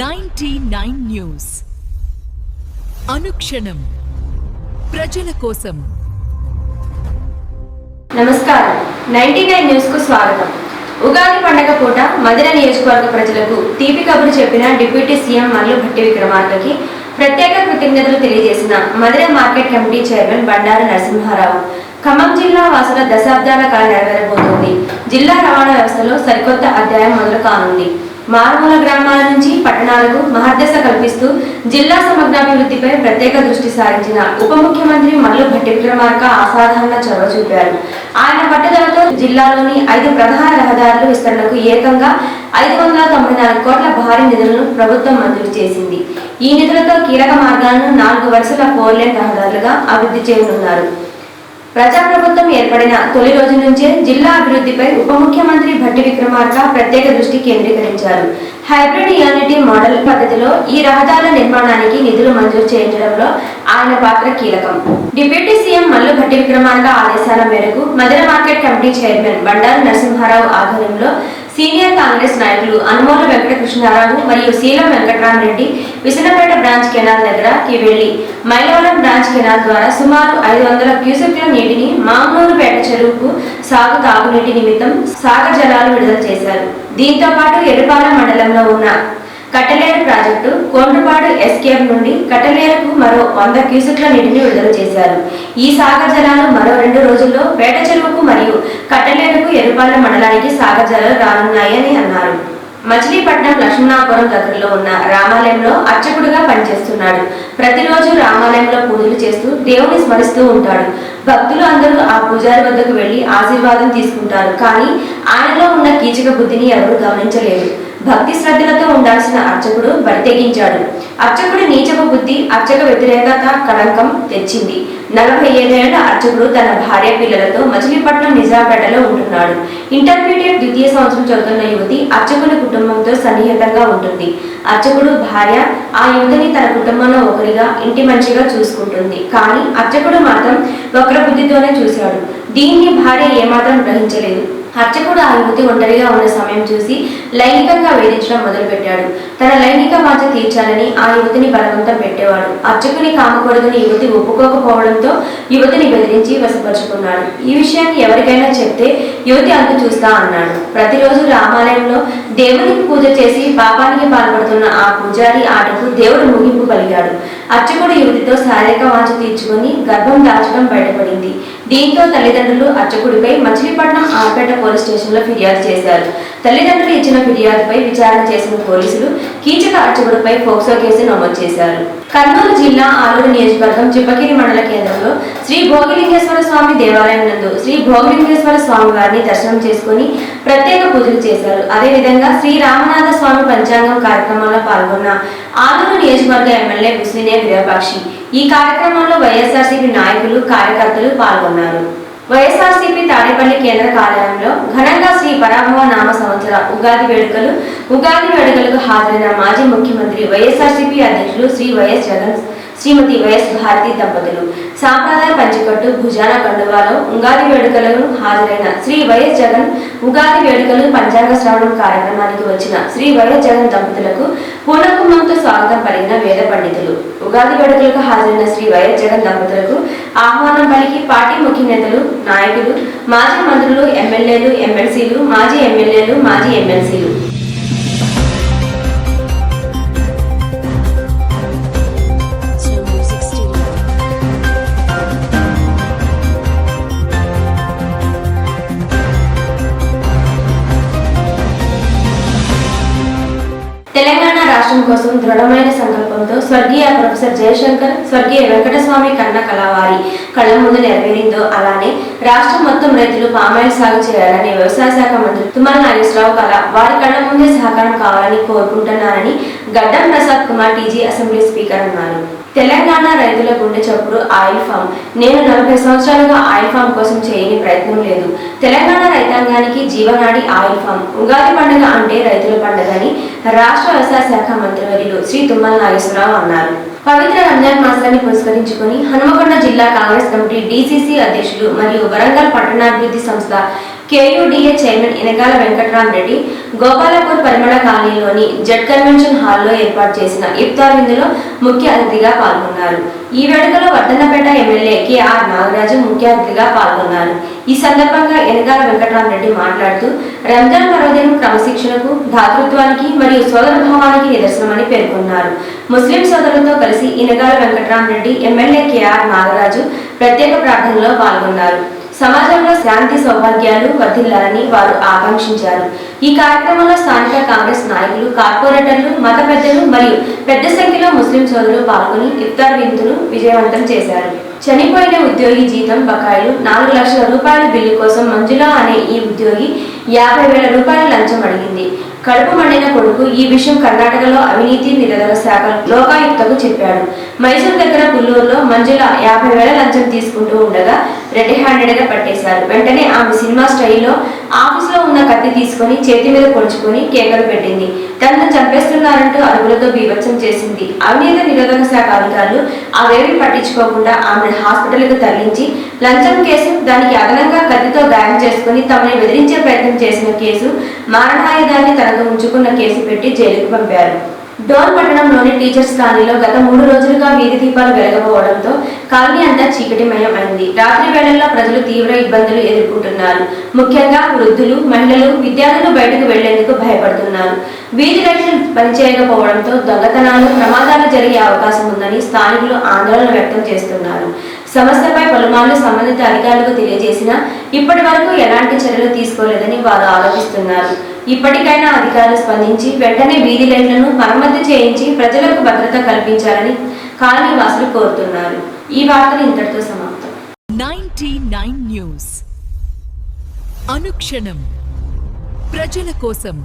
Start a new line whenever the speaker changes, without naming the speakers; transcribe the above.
99 news అనుక్షణం ప్రజల కోసం.
నమస్కారం. 99 న్యూస్ కు స్వాగతం. ఉగాది పండగ పూట మదిర నియోజకవర్గ ప్రజలకు తీపి కబురు చెప్పిన డిప్యూటీ సీఎం మల్లు భట్టి విక్రమార్కకి ప్రత్యేక కృతజ్ఞతలు తెలియజేసిన Madhira market committee chairman Bandaru Narasimha Rao. Khammam జిల్లా వాసుల దశాబ్దాల కళ నెరవేరబోతోంది. జిల్లా రవాణా వ్యవస్థలో సరికొత్త అధ్యాయం మొదలు కానుంది. మారుమూల గ్రామాల నుంచి పట్టణాలకు మహర్దశ కల్పిస్తూ జిల్లా సమగ్రాభివృద్ధిపై ప్రత్యేక దృష్టి సారించిన ఉప ముఖ్యమంత్రి మల్లు భట్టి విక్రమార్క అసాధారణ చొరవ చూపారు. ఆయన పట్టుదలతో జిల్లాలోని 5 ప్రధాన రహదారుల విస్తరణకు ఏకంగా 594 కోట్ల భారీ నిధులను ప్రభుత్వం మంజూరు చేసింది. ఈ నిధులతో కీలక మార్గాలను 4 వరుసల 4 లేన్ రహదారులుగా అభివృద్ధి చేయనున్నారు. ప్రజాప్రభుత్వం ఏర్పడిన తొలి రోజు నుంచే జిల్లా అభివృద్ధిపై ఉప ముఖ్యమంత్రి భట్టి విక్రమార్క ప్రత్యేక దృష్టి కేంద్రీకరించారు. హైబ్రిడ్ యూనిటీ మోడల్ పద్ధతిలో ఈ రహదారుల నిర్మాణానికి నిధులు మంజూరు చేయించడంలో ఆయన పాత్ర కీలకం. డిప్యూటీ సీఎం మల్లు భట్టి విక్రమార్క ఆదేశాల మేరకు Madhira market committee chairman Bandaru Narasimha Rao ఆధ్వర్యంలో సీనియర్ కాంగ్రెస్ నాయకులు అనుమోల వెంకటకృష్ణారావు మరియు శీలం వెంకటరామరెడ్డి విసనపేట బ్రాంచ్ కెనాల్ దగ్గరకి వెళ్లి మైలవరం బ్రాంచ్ కెనాల్ ద్వారా సుమారు 500 క్యూసెక్ల నీటిని మామూలుపేట చెరువుకు సాగు తాగునీటి నిమిత్తం సాగర్ జలాలు విడుదల చేశారు. దీంతో పాటు ఎర్రపాలెం మండలంలో ఉన్న కట్టలేరు ప్రాజెక్టు కోండ్రపాడు ఎస్కేఎం నుండి కట్టలేరుకు మరో 100 క్యూసెక్ల నీటిని విడుదల చేశారు. ఈ సాగర్ జలాలు మరో 2 రోజుల్లో పేట చెరువుకు మరియు కట్టలేరుకు ఎర్రపాలెం మండలానికి సాగర్ జలాలు రానున్నాయని అన్నారు. మచిలీపట్నం లక్ష్మణాపురం దగ్గరలో ఉన్న రామాలయంలో అర్చకుడిగా పనిచేస్తున్నాడు. ప్రతిరోజు రామాలయంలో పూజలు చేస్తూ దేవుని స్మరిస్తూ ఉంటాడు. భక్తులు అందరూ ఆ పూజారి వద్దకు వెళ్లి ఆశీర్వాదం తీసుకుంటారు. కానీ ఆయనలో ఉన్న కీచక బుద్ధిని ఎవరూ గమనించలేదు. భక్తి శ్రద్ధలతో ఉండాల్సిన అర్చకుడు బరి తెగించాడు. అర్చకుడి నీచపు బుద్ధి అర్చక వ్యతిరేకత కళంకం తెచ్చింది. 45 ఏళ్ల అర్చకుడు తన భార్య పిల్లలతో మచిలీపట్నం నిజాంపేటలో ఉంటున్నాడు. ఇంటర్మీడియట్ ద్వితీయ సంవత్సరం చదువుతున్న యువతి అర్చకుని కుటుంబంతో సన్నిహితంగా ఉంటుంది. అర్చకుడు భార్య ఆ యువతిని తన కుటుంబంలో ఒకరిగా ఇంటి మనిషిగా చూసుకుంటుంది. కానీ అర్చకుడు మాత్రం వక్ర బుద్ధితోనే చూశాడు. దీన్ని భార్య ఏమాత్రం గ్రహించలేదు. అర్చకుడు ఆ యువతి ఒంటరిగా ఉన్న సమయం చూసి లైంగికంగా వేధించడం మొదలుపెట్టాడు. తన లైంగిక బాధ్యత తీర్చాలని ఆ యువతిని బలవంతం పెట్టేవాడు. అర్చకుని కామకూడదని యువతి ఒప్పుకోకపోవడంతో యువతిని బెదిరించి వశపరుచుకున్నాడు. ఈ విషయాన్ని ఎవరికైనా చెప్తే యువతి అంతు చూస్తా అన్నాడు. ప్రతిరోజు రామాలయంలో దేవునికి పూజ చేసి పాపానికి పాల్పడుతున్న ఆ పూజారి ఆటకు దేవుడు ముగింపు పలికాడు. అర్చకుడు యువతితో శారీరక వాంఛ తీర్చుకుని గర్భం దాల్చడం బయటపడింది. దీంతో తల్లిదండ్రులు అర్చకుడిపై మచిలీపట్నం ఆర్పేట పోలీస్ స్టేషన్ లో ఫిర్యాదు చేశారు. తల్లిదండ్రులు ఇచ్చిన ఫిర్యాదుపై విచారణ చేసిన పోలీసులు కీచక అర్చకుడిపై పోక్సో కేసు నమోదు చేశారు. కర్నూలు జిల్లా ఆలూరు నియోజకవర్గం చిప్పగిరి మండల కేంద్రంలో శ్రీ భోగిలింగేశ్వర స్వామి దేవాలయం నందు శ్రీ భోగిలింగేశ్వర స్వామి వారిని దర్శనం చేసుకుని ప్రత్యేక పూజలు చేశారు. అదేవిధంగా శ్రీ రామనాథ స్వామి పంచాంగం కార్యక్రమంలో పాల్గొన్న ఆలూరు నియోజకవర్గ ఎమ్మెల్యే బుస్లినే విరూపాక్షి. ఈ కార్యక్రమంలో వైఎస్ఆర్సీపీ నాయకులు కార్యకర్తలు పాల్గొన్నారు. వైఎస్ఆర్సీపీ తాడేపల్లి కేంద్ర కార్యాలయంలో ఘనంగా శ్రీ పరాభవ నామ సంవత్సర ఉగాది వేడుకలకు హాజరైన మాజీ ముఖ్యమంత్రి వైఎస్ఆర్సీపీ అధ్యక్షులు శ్రీ వైఎస్ జగన్ శ్రీమతి వైఎస్ భారతి దంపతులు సాంప్రదాయ పంచికట్టు భుజాన కండువాలో ఉగాది వేడుకలకు హాజరైన శ్రీ వైఎస్ జగన్ ఉగాది వేడుకలు పంచాంగ శ్రవణం కార్యక్రమానికి వచ్చిన శ్రీ వైఎస్ జగన్ దంపతులకు పూర్ణకుంభంతో స్వాగతం పలికిన వేద పండితులు. ఉగాది వేడుకలకు హాజరైన శ్రీ వైఎస్ జగన్ దంపతులకు ఆహ్వానం పలికి పార్టీ ముఖ్య నేతలు, నాయకులు, మాజీ మంత్రులు, ఎమ్మెల్యేలు, ఎమ్మెల్సీలు, మాజీ ఎమ్మెల్యేలు, మాజీ ఎమ్మెల్సీలు తెలంగాణ రాష్ట్రం కోసం దృఢమైన సంకల్పంతో స్వర్గీయ ప్రొఫెసర్ జయశంకర్, స్వర్గీయ వెంకటస్వామి కన్న కళావారి కళ్ల ముందు నెరవేరిందో అలానే రాష్ట్రం మొత్తం రైతులు పామాయిల్ సాగు చేయాలని వ్యవసాయ శాఖ మంత్రి తుమ్మల నాగేశ్వరరావు కళ వారి కళ్ల ముందే సహకారం కావాలని కోరుకుంటున్నారని గడ్డం Prasad Kumar TG assembly speaker అన్నారు. తెలంగాణ రైతుల గుండె చప్పుడు ఆయిల్ ఫామ్. నేను 40 సంవత్సరాలుగా ఆయిల్ ఫామ్ కోసం చేయని ప్రయత్నం లేదు. తెలంగాణ రైతాంగానికి జీవనాడి ఆయిల్ ఫామ్. ఉగాది పండుగ అంటే రైతుల పండుగని రాష్ట్ర వ్యవసాయ శాఖ మంత్రివర్యులు శ్రీ తుమ్మల నాగేశ్వరరావు అన్నారు. పవిత్ర రంజాన్ మాసాన్ని పురస్కరించుకుని హనుమకొండ జిల్లా కాంగ్రెస్ కమిటీ డీసీసీ అధ్యక్షులు మరియు వరంగల్ పట్టణాభివృద్ధి సంస్థ కేయూడీఏ చైర్మన్ ఇనగాల వెంకట్రామరెడ్డి గోపాలపూర్ పరిమళ కాలనీలోని జెడ్ కన్వెన్షన్ హాల్లో ఏర్పాటు చేసిన ఇఫ్తార్ విందులో ముఖ్య అతిథిగా పాల్గొన్నారు. ఈ వేడుకలో వర్ధన్నపేట ఎమ్మెల్యే కెఆర్ నాగరాజు ముఖ్య అతిథిగా పాల్గొన్నారు. ఈ సందర్భంగా ఇనగాల వెంకట్రామరెడ్డి మాట్లాడుతూ రంజాన్ పర్వదినం క్రమశిక్షణకు, దాతృత్వానికి మరియు సోదరభావానికి నిదర్శనమని పేర్కొన్నారు. ముస్లిం సోదరులతో కలిసి ఇనగాల వెంకట్రామరెడ్డి, ఎమ్మెల్యే కెఆర్ నాగరాజు ప్రత్యేక ప్రార్థనలో పాల్గొన్నారు. సమాజంలో శాంతి సౌభాగ్యాలు వర్ధిల్లాలని వారు ఆకాంక్షించారు. ఈ కార్యక్రమంలో స్థానిక కాంగ్రెస్ నాయకులు, కార్పొరేటర్లు, మత పెద్దలు మరియు పెద్ద సంఖ్యలో ముస్లిం సోదరులు పాల్గొని ఇఫ్తార్ విందును విజయవంతం చేశారు. చనిపోయిన ఉద్యోగి జీతం బకాయిలు 4 లక్షల రూపాయల బిల్లు కోసం మంజుల అనే ఈ ఉద్యోగి 50,000 రూపాయల లంచం అడిగింది. కడుపు మండిన కొడుకు ఈ విషయం కర్ణాటకలో అవినీతి నిరోధక శాఖ లోకాయుక్తకు చెప్పాడు. మైసూర్ దగ్గర పుల్లూరులో మంజుల 50,000 లంచం తీసుకుంటూ ఉండగా రెడ్ హ్యాండెడ్ గా పట్టేశారు. వెంటనే ఆమె సినిమా స్టైల్లో ఆఫీసులో ఉన్న కత్తి తీసుకుని చేతి మీద పొడుచుకొని కేకలు పెట్టింది. తనను చంపేస్తున్నారంటూ అడుగులతో బీభత్సం చేసింది. అవినీతి నిరోధక శాఖ అధికారులు అవేమీ పట్టించుకోకుండా ఆమెను హాస్పిటల్కు తరలించి లంచం కేసు, దానికి అదనంగా కత్తితో గాయం చేసుకుని తమని బెదిరించే ప్రయత్నం చేసిన కేసు, మారణాయుధాన్ని తనతో ఉంచుకున్న కేసు పెట్టి జైలుకు పంపారు. డోన్ పట్టణంలోని టీచర్స్ కాలనీలో గత 3 రోజులుగా వీధి దీపాలు వెలగకపోవడంతో కాలనీ అంతా చీకటిమయం అయింది. రాత్రి వేళల్లో ప్రజలు తీవ్ర ఇబ్బందులు ఎదుర్కొంటున్నారు. ముఖ్యంగా వృద్ధులు, మహిళలు, విద్యార్థులు బయటకు వెళ్లేందుకు భయపడుతున్నారు. వీధి లైట్లు పనిచేయకపోవడంతో దొంగతనాలు, ప్రమాదాలు జరిగే అవకాశం ఉందని స్థానికులు ఆందోళన వ్యక్తం చేస్తున్నారు. సమస్యపై పలుమార్లు సంబంధిత అధికారులకు తెలియజేసినా ఇప్పటి వరకు ఎలాంటి చర్యలు తీసుకోలేదని వారు ఆరోపిస్తున్నారు. ఇప్పటికైనా అధికారులు స్పందించి వెంటనే వీధి లైట్లను మరమ్మతు చేయించి ప్రజలకు భద్రత కల్పించాలని కాలనీ వాసులు కోరుతున్నారు. ఈ వార్తలు ఇంతటితో సమాప్తం.
99 న్యూస్ అనుక్షణం ప్రజల కోసం.